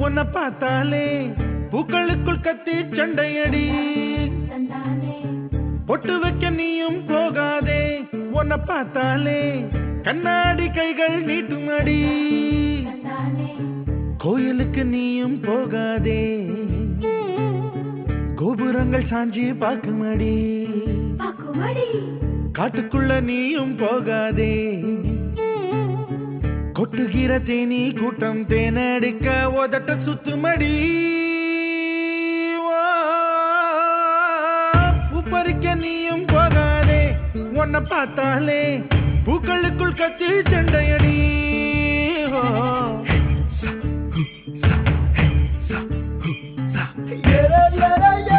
உன்னை பார்த்தாலே பூக்களுக்குள் கத்தி சண்டையடி பொட்டு வைக்க நீயும் போகாதே உன்னை பார்த்தாலே கண்ணாடி கைகள் நீட்டுமடி கோயிலுக்கு நீயும் போகாதே கோபுரங்கள் சாஞ்சி பாக்குமடி காட்டுக்குள்ள நீயும் போகாதே கொட்டுகிற தேனி கூட்டம் தேனடிக்க உதட்ட சுத்துமடி பூப்பறிக்க நீயும் போகாதே உன்னை பார்த்தாலே பூக்களுக்குள் கத்தி சண்டையடி